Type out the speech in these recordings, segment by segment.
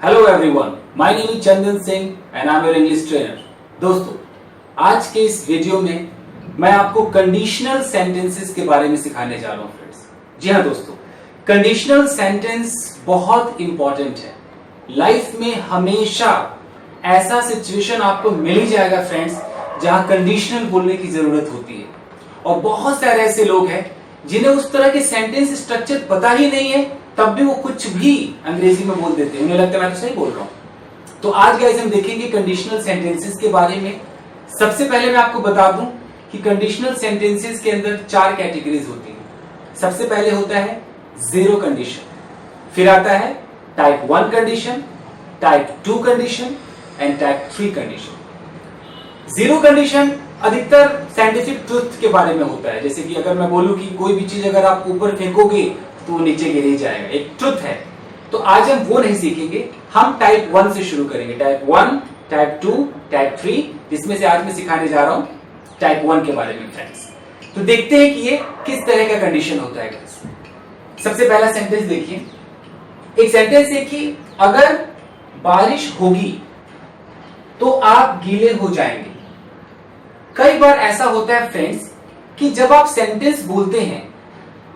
Hello everyone, my name is Chandan Singh and I am your English trainer. दोस्तों, आज के इस वीडियो में मैं आपको कंडीशनल सेंटेंसेस के बारे में सिखाने जा रहा हूं फ्रेंड्स। जी हाँ दोस्तों, कंडीशनल सेंटेंस बहुत इंपॉर्टेंट है। लाइफ में हमेशा ऐसा सिचुएशन आपको मिल ही जाएगा फ्रेंड्स जहां कंडीशनल बोलने की जरूरत होती है, और बहुत सारे ऐसे लोग हैं जिन्हें उस तरह के सेंटेंस स्ट्रक्चर पता ही नहीं है, तब भी वो कुछ भी अंग्रेजी में बोल देते हैं। उन्हें लगता है मैं तो सही बोल रहा हूं। तो आज गाइस हम देखेंगे कंडीशनल सेंटेंसेस के बारे में। सबसे पहले मैं आपको बता दूं कि कंडीशनल सेंटेंसेस के अंदर 4 कैटेगरीज होती हैं। सबसे पहले होता है जीरो कंडीशन, फिर आता है type 1 condition, type 2 condition and type 3 condition. Zero condition अधिकतर साइंटिफिक ट्रुथ के बारे में होता है, जैसे कि अगर मैं बोलूं कि कोई भी चीज अगर आप ऊपर फेंकोगे तो वो नीचे गिर ही जाएगा, एक ट्रुथ है। तो आज हम वो नहीं सीखेंगे, हम टाइप 1 से शुरू करेंगे। टाइप 1, टाइप 2, टाइप 3, जिसमें से आज मैं सिखाने जा रहा हूं टाइप 1 के बारे में फ्रेंड्स। तो देखते हैं कि ये किस तरह का कंडीशन होता है। सबसे पहला सेंटेंस देखिए। एक सेंटेंस है कि अगर बारिश होगी तो आप गीले हो जाएंगे। कई बार ऐसा होता है फ्रेंड्स कि जब आप सेंटेंस बोलते हैं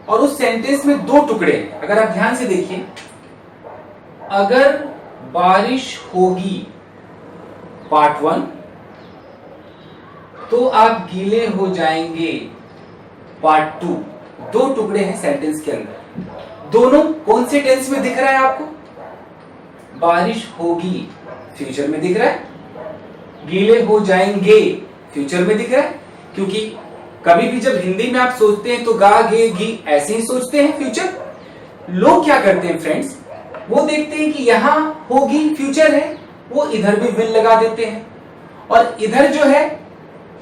और उस सेंटेंस में 2 टुकड़े हैं। अगर आप ध्यान से देखिए, अगर बारिश होगी पार्ट 1 तो आप गीले हो जाएंगे पार्ट 2। 2 टुकड़े हैं सेंटेंस के अंदर। दोनों कौन से टेंस में दिख रहा है आपको? बारिश होगी फ्यूचर में दिख रहा है, गीले हो जाएंगे फ्यूचर में दिख रहा है। क्योंकि कभी भी जब हिंदी में आप सोचते हैं तो गा गे गी ऐसे ही सोचते हैं फ्यूचर। लोग क्या करते हैं फ्रेंड्स, वो देखते हैं कि यहां होगी फ्यूचर है, वो इधर भी विल लगा देते हैं, और इधर जो है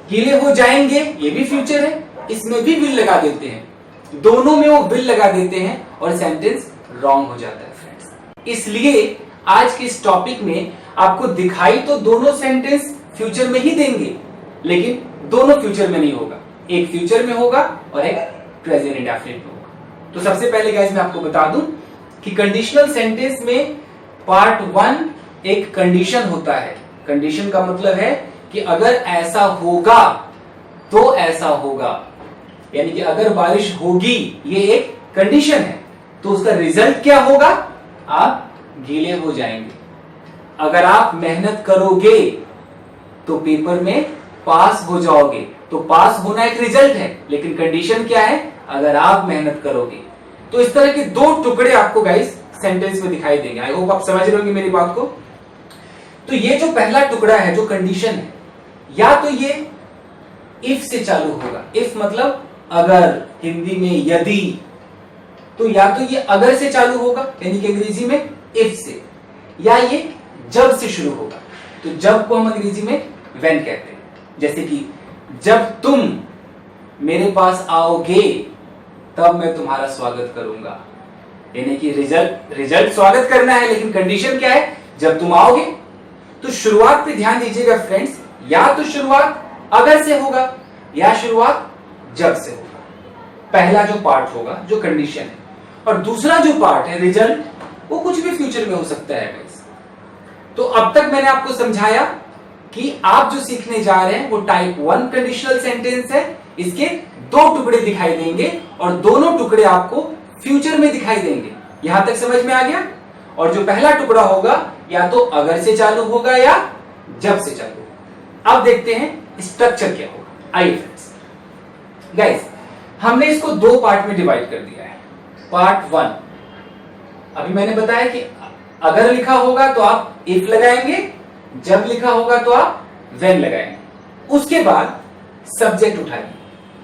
गीले हो जाएंगे ये भी फ्यूचर है, इसमें भी विल लगा देते हैं। दोनों में वो विल लगा देते हैं और सेंटेंस रॉन्ग हो जाता है फ्रेंड्स। इसलिए आज के इस टॉपिक में आपको दिखाई तो दोनों सेंटेंस फ्यूचर में ही देंगे, लेकिन दोनों फ्यूचर में नहीं होगा। एक फ्यूचर में होगा और एक प्रेजेंट इंडेफिनिट में होगा। तो सबसे पहले गाइस मैं आपको बता दूं कि कंडीशनल सेंटेंस में पार्ट 1 एक कंडीशन होता है। कंडीशन का मतलब है कि अगर ऐसा होगा तो ऐसा होगा, यानी कि अगर बारिश होगी ये एक कंडीशन है, तो उसका रिजल्ट क्या होगा? आप गीले हो जाएंगे। अगर आप मेहनत करोगे तो पेपर में पास हो जाओगे। तो पास होना एक रिजल्ट है, लेकिन कंडीशन क्या है? अगर आप मेहनत करोगे। तो इस तरह के 2 टुकड़े आपको गाइस सेंटेंस में दिखाई देंगे। आई होप आप समझ रहे होंगे मेरी बात को। तो ये जो पहला टुकड़ा है जो कंडीशन है, या तो ये इफ से चालू होगा। इफ मतलब अगर, हिंदी में यदि। तो या तो ये अगर से चालू होगा, यानी कि अंग्रेजी में इफ से, या ये जब से शुरू होगा। तो जब को हम अंग्रेजी में व्हेन कहते हैं। जैसे कि जब तुम मेरे पास आओगे तब मैं तुम्हारा स्वागत करूंगा, यानी कि रिजल्ट स्वागत करना है, लेकिन कंडीशन क्या है? जब तुम आओगे। तो शुरुआत पे ध्यान दीजिएगा फ्रेंड्स, या तो शुरुआत अगर से होगा या शुरुआत जब से होगा। पहला जो पार्ट होगा जो कंडीशन है, और दूसरा जो पार्ट है रिजल्ट, वो कुछ भी फ्यूचर में हो सकता है गाइस। तो अब तक मैंने आपको समझाया कि आप जो सीखने जा रहे हैं वो टाइप 1 कंडीशनल सेंटेंस है। इसके 2 टुकड़े दिखाई देंगे और दोनों टुकड़े आपको फ्यूचर में दिखाई देंगे। यहां तक समझ में आ गया? और जो पहला टुकड़ा होगा या तो अगर से चालू होगा या जब से चालू होगा। अब देखते हैं स्ट्रक्चर क्या होगा। आइए फ्रेंड्स, गाइस हमने इसको 2 पार्ट में डिवाइड कर दिया है। पार्ट 1, अभी मैंने बताया कि अगर लिखा होगा तो आप इफ लगाएंगे, जब लिखा होगा तो आप व्हेन लगाएंगे। उसके बाद सब्जेक्ट उठाइए।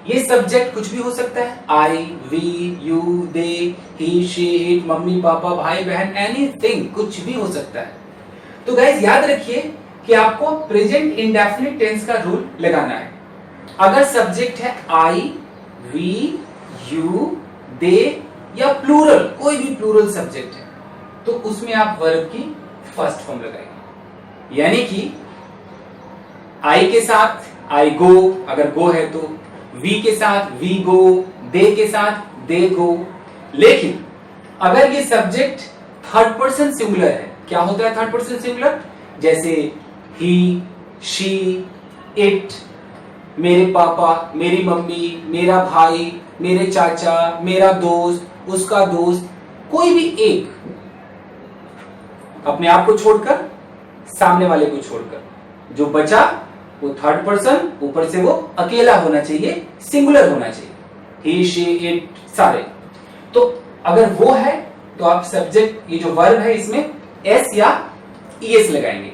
ये सब्जेक्ट कुछ भी हो सकता है, I, we, you, they, he, she, it, मम्मी, पापा, भाई, बहन, एनीथिंग, कुछ भी हो सकता है। तो गाइस याद रखिए कि आपको प्रेजेंट इंडेफिनिट टेंस का रूल लगाना है। अगर सब्जेक्ट है आई, वी, यू, दे या प्लूरल, कोई भी प्लूरल सब्जेक्ट है, तो उसमें आप वर्ब की फर्स्ट फॉर्म लगाएंगे। यानी कि आई के साथ आई गो, अगर गो है तो, वी के साथ वी गो, दे के साथ दे गो। लेकिन अगर ये सब्जेक्ट थर्ड पर्सन सिंगुलर है, क्या होता है थर्ड पर्सन सिंगुलर? जैसे ही, शी, इट, मेरे पापा, मेरी मम्मी, मेरा भाई, मेरे चाचा, मेरा दोस्त, उसका दोस्त, कोई भी एक, अपने आप को छोड़कर, सामने वाले को छोड़कर, जो बचा वो थर्ड पर्सन, ऊपर से वो अकेला होना चाहिए, सिंगुलर होना चाहिए, ही, शी, इट, सारे। तो अगर वो है तो आप सब्जेक्ट, ये जो वर्ब है इसमें एस या ईएस लगाएंगे।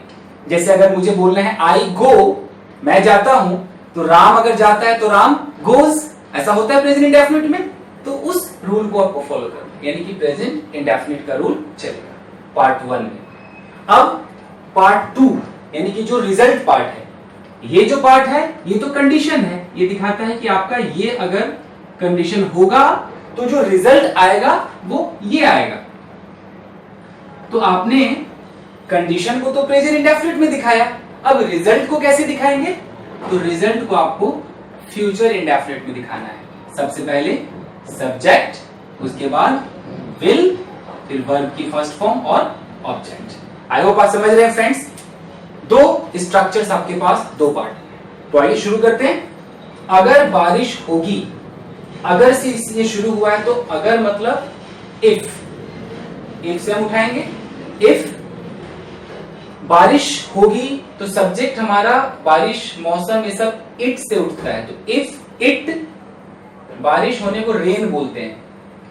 जैसे अगर मुझे बोलना है आई गो, मैं जाता हूं, तो राम अगर जाता है तो राम गोज, ऐसा होता है प्रेजेंट इंडेफिनिट में। तो उस रूल को आपको फॉलो करना, यानी कि प्रेजेंट इंडेफिनिट का रूल चलेगा पार्ट 1 में। अब पार्ट 2 यानी कि जो रिजल्ट पार्ट है, ये जो पार्ट है ये तो कंडीशन है, ये दिखाता है कि आपका ये अगर कंडीशन होगा तो जो रिजल्ट आएगा वो ये आएगा। तो आपने कंडीशन को तो प्रेजेंट इंडेफिनिट में दिखाया, अब रिजल्ट को कैसे दिखाएंगे? तो रिजल्ट को आपको फ्यूचर इंडेफिनिट में दिखाना है। सबसे पहले सब्जेक्ट, उसके बाद विल, फिर वर्ब की फर्स्ट फॉर्म और ऑब्जेक्ट। आई होप आप समझ रहे हैं फ्रेंड्स। दो स्ट्रक्चर्स आपके पास, दो पार्ट। तो आइए शुरू करते हैं। अगर बारिश होगी, अगर से इसलिए शुरू हुआ है तो अगर मतलब इफ से हम उठाएंगे। इफ बारिश होगी तो सब्जेक्ट हमारा बारिश, मौसम, ये सब इट से उठता है। तो इफ इट, बारिश होने को रेन बोलते हैं,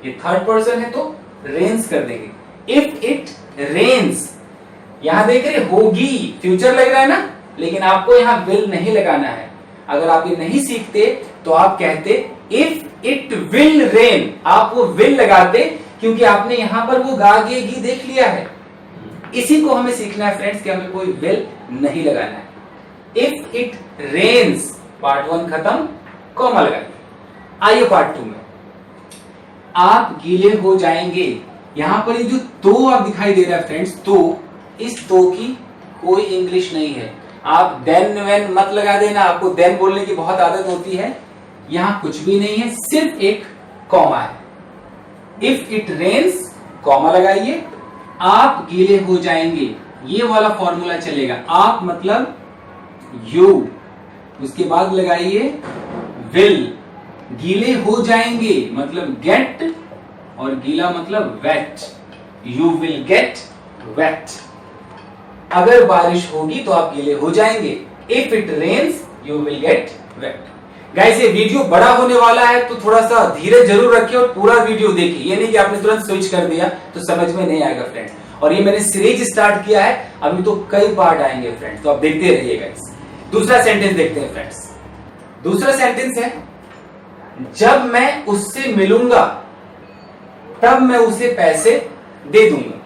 ये थर्ड पर्सन है तो रेन्स कर देंगे। इफ इट रेन्स, यहां देख रहे होगी, फ्यूचर लग रहा है ना, लेकिन आपको यहां विल नहीं लगाना है। अगर आप ये नहीं सीखते तो आप कहते इफ इट विल रेन, आप वो विल लगाते, क्योंकि आपने यहां पर वो गा गे गी देख लिया है। इसी को हमें सीखना है फ्रेंड्स कि हमें कोई विल नहीं लगाना है। इफ इट रेन्स, पार्ट 1 खत्म, कॉमा लगाइए। आइए पार्ट 2 में। आप गीले हो जाएंगे, यहां पर ये जो तो आप दिखाई दे रहा है फ्रेंड्स, तो इस तो की कोई इंग्लिश नहीं है। आप देन वेन मत लगा देना, आपको देन बोलने की बहुत आदत होती है। यहां कुछ भी नहीं है, सिर्फ एक कॉमा है। इफ इट रेन्स, कॉमा लगाइए, आप गीले हो जाएंगे, ये वाला फॉर्मूला चलेगा। आप मतलब यू, उसके बाद लगाइए विल। गीले हो जाएंगे मतलब गेट, और गीला मतलब wet. You will get wet. अगर बारिश होगी तो आप गीले हो जाएंगे। If it rains you will get wet. Guys ये वीडियो बड़ा होने वाला है तो थोड़ा सा धीरे जरूर रखिए और पूरा वीडियो देखिए। ये नहीं कि आपने तुरंत स्विच कर दिया तो समझ में नहीं आएगा फ्रेंड्स। और ये मैंने सीरीज स्टार्ट किया है, अभी तो कई पार्ट आएंगे फ्रेंड्स, तो आप देखते रहिए गाइस। दूसरा सेंटेंस देखते हैं फ्रेंड्स। दूसरा सेंटेंस है, जब मैं उससे मिलूंगा तब मैं उसे पैसे दे दूंगा।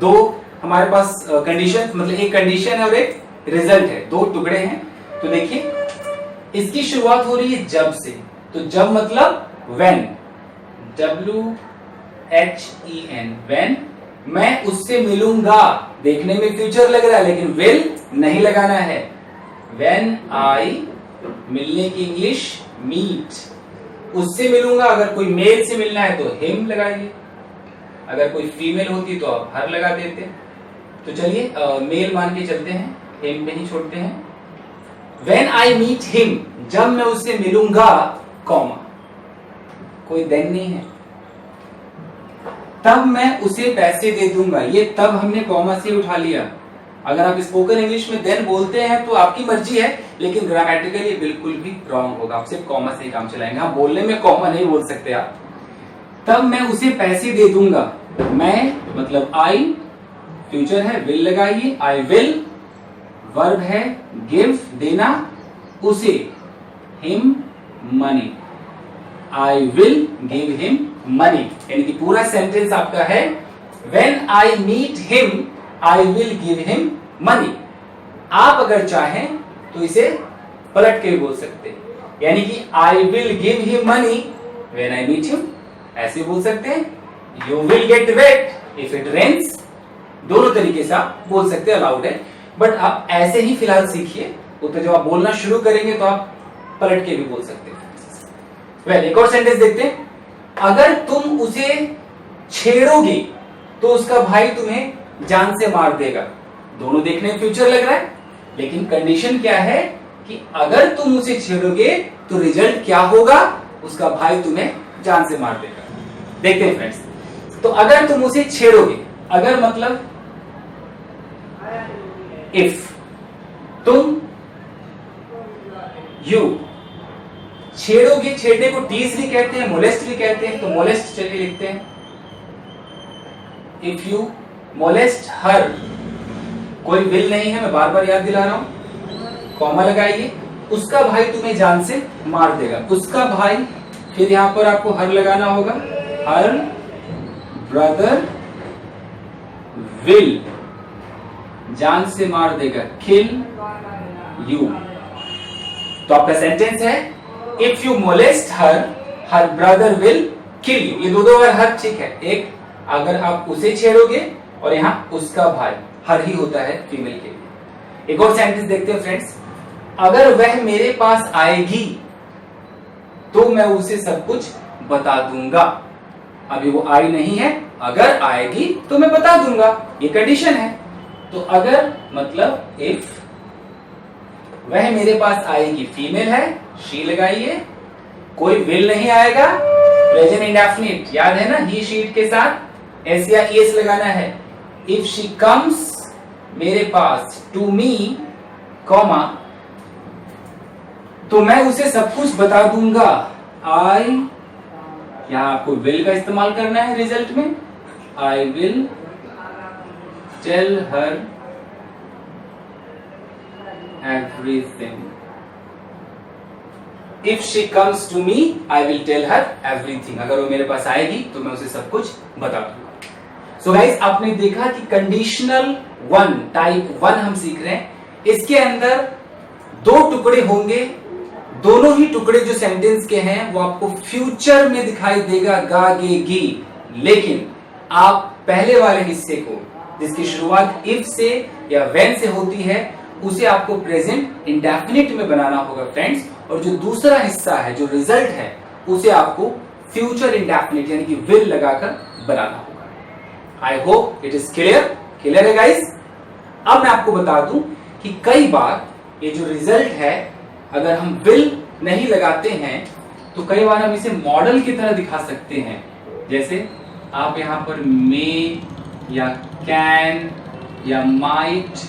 दो हमारे पास कंडीशन, मतलब एक कंडीशन है और एक रिजल्ट है, दो टुकड़े हैं। तो देखिए इसकी शुरुआत हो रही है जब से, तो जब मतलब व्हेन, WHEN, व्हेन मैं उससे मिलूंगा। देखने में फ्यूचर लग रहा है लेकिन विल नहीं लगाना है। व्हेन आई, मिलने की इंग्लिश मीट, उससे मिलूंगा। अगर कोई मेल से मिलना है तो हिम लगाइए, अगर कोई फीमेल होती तो आप हर लगा देते। तो चलिए मेल मान के चलते हैं, हिम पे ही छोड़ते हैं। When I meet him, जब मैं उससे मिलूंगा, कॉमा, कोई देन नहीं है। तब मैं उसे पैसे दे दूंगा, ये तब हमने कॉमा से उठा लिया। अगर आप स्पोकन इंग्लिश में देन बोलते हैं तो आपकी मर्जी है, लेकिन ग्रामेटिकली बिल्कुल भी रॉन्ग होगा। आप सिर्फ कॉमा से ही काम चलाएंगे। हाँ, बोलने में कॉमा नहीं बोल सकते आप। तब मैं उसे पैसे दे दूंगा, मैं मतलब आई, फ्यूचर है, विल लगाइए। आई विल, वर्ब है गिव, देना, उसे, him money. I will give him money, यानी कि पूरा सेंटेंस आपका है when I meet him I will give him money. आप अगर चाहें तो इसे पलट के भी बोल सकते हैं, यानी कि I will give him money when I meet him, ऐसे बोल सकते हैं। You will get wet if it rains, दोनों तरीके से आप बोल सकते हैं, अलाउड है। बट आप ऐसे ही फिलहाल सीखिए, तो जब आप बोलना शुरू करेंगे तो आप पलट के भी बोल सकते हैं। वेल, एक और सेंटेंस देखते हैं। अगर तुम उसे छेड़ोगे तो उसका भाई तुम्हें जान से मार देगा। दोनों देखने में फ्यूचर लग रहा है, लेकिन कंडीशन क्या है कि अगर तुम उसे छेड़ोगे तो रिजल्ट क्या होगा, उसका भाई तुम्हें जान से मार देगा। देखते हैं फ्रेंड्स, तो अगर तुम उसे छेड़ोगे, अगर मतलब इफ तुम यू छेड़ोगे, छेड़ने को टीज भी कहते हैं, मोलेस्ट भी कहते हैं, तो मोलेस्ट चलिए लिखते हैं। इफ यू मोलेस्ट हर, कोई विल नहीं है, मैं बार बार याद दिला रहा हूं, कॉमा लगाइए, उसका भाई तुम्हें जान से मार देगा। उसका भाई, फिर यहां पर आपको हर लगाना होगा, हर ब्रदर विल जान से मार देगा, किल यू। तो आपका सेंटेंस है if you molest her, her brother will kill you. ये दो बार हर ठीक है, एक अगर आप उसे छेड़ोगे और यहां उसका भाई, हर ही होता है फीमेल के लिए। एक और सेंटेंस देखते हैं फ्रेंड्स, अगर वह मेरे पास आएगी तो मैं उसे सब कुछ बता दूंगा। अभी वो आई नहीं है, अगर आएगी तो मैं बता दूंगा, ये कंडीशन है। तो अगर मतलब इफ वह मेरे पास आएगी, फीमेल है, शी लगाइए, कोई विल नहीं आएगा, प्रेजेंट इंडेफिनिट, याद है ना, ही शीट के साथ एस या एस लगाना है। इफ शी कम्स मेरे पास, टू मी कॉमा, तो मैं उसे सब कुछ बता दूंगा। आई, यहां आपको विल का इस्तेमाल करना है रिजल्ट में, I will tell her everything. If she comes to me, I will tell her everything. अगर वो मेरे पास आएगी तो मैं उसे सब कुछ बता दूंगा। So guys, आपने देखा कि कंडीशनल वन, टाइप वन हम सीख रहे हैं। इसके अंदर दो टुकड़े होंगे, दोनों ही टुकड़े जो सेंटेंस के हैं वो आपको फ्यूचर में दिखाई देगा, गा गे गी। लेकिन आप पहले वाले हिस्से को, जिसकी शुरुआत इफ से या व्हेन से होती है, उसे आपको प्रेजेंट इंडेफिनिट में बनाना होगा फ्रेंड्स। और जो दूसरा हिस्सा है, जो रिजल्ट है, उसे आपको फ्यूचर इंडेफिनिट यानी कि विल लगाकर बनाना होगा। I hope it is clear. Clear है गाइस? अब मैं आपको बता दूं कि कई बार ये जो रिजल्ट है, अगर हम विल नहीं लगाते हैं तो कई बार हम इसे मॉडल की तरह दिखा सकते हैं। जैसे आप यहां पर मे या कैन या माइट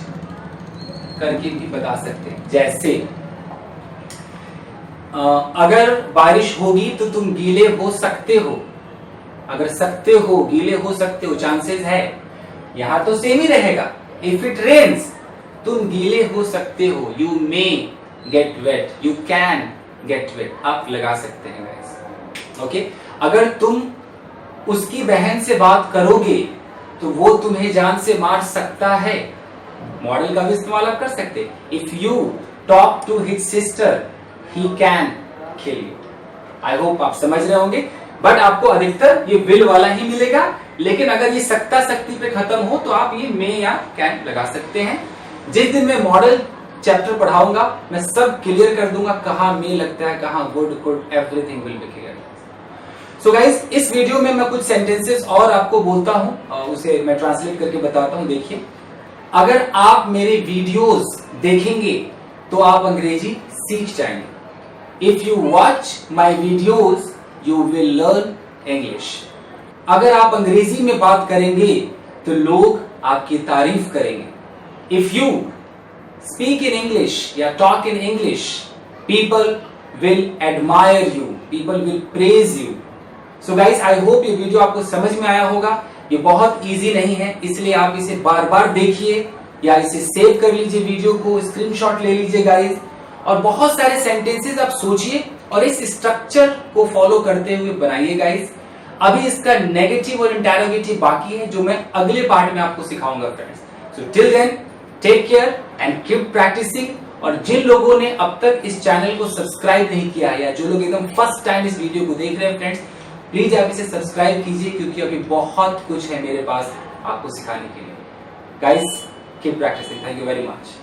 करके भी बता सकते हैं। जैसे अगर बारिश होगी तो तुम गीले हो सकते हो, अगर सकते हो, गीले हो सकते हो, चांसेस है, यहां तो सेम ही रहेगा। इफ इट रेन्स, तुम गीले हो सकते हो, you may get wet, you can get wet, आप लगा सकते हैं गाइस। ओके, अगर तुम उसकी बहन से बात करोगे तो वो तुम्हें जान से मार सकता है, मॉडल का भी इस्तेमाल आप कर सकते हैं। If you talk to his sister he can kill you. I hope आप समझ रहे होंगे। बट आपको अधिकतर ये विल वाला ही मिलेगा, लेकिन अगर ये सकता सकती पे खत्म हो तो आप ये मे या कैन लगा सकते हैं। जिस दिन मैं मॉडल चैप्टर पढ़ाऊंगा मैं सब क्लियर कर दूंगा, कहां मे लगता है, कहां would, could, everything will be clear. So guys, इस वीडियो में मैं कुछ सेंटेंसेस और आपको बोलता हूं, उसे मैं ट्रांसलेट करके बताता हूं। देखिए, अगर आप मेरे वीडियोस देखेंगे तो आप अंग्रेजी सीख जाएंगे। If you watch my videos you will learn English. अगर आप अंग्रेजी में बात करेंगे तो लोग आपकी तारीफ करेंगे। If you speak in English या talk in English, people will admire you, people will praise you. So guys, I hope ये वीडियो आपको समझ में आया होगा। ये बहुत इजी नहीं है, इसलिए आप इसे बार बार देखिए या इसे सेव कर लीजिए, वीडियो को स्क्रीनशॉट ले लीजिए गाइस, और बहुत सारे सेंटेंसेस आप सोचिए और इस स्ट्रक्चर को फॉलो करते हुए बनाइए गाइस। अभी इसका नेगेटिव और इंटेरोगेटिव बाकी है, जो मैं अगले पार्ट में आपको सिखाऊंगा friends. So till then, take care and keep practising. और जिन लोगों ने अब तक इस चैनल को सब्सक्राइब नहीं किया या जो लोग एकदम फर्स्ट टाइम इस वीडियो को देख रहे हैं फ्रेंड्स, प्लीज आप इसे सब्सक्राइब कीजिए, क्योंकि अभी बहुत कुछ है मेरे पास आपको सिखाने के लिए। Guys, keep practising. Thank you very much.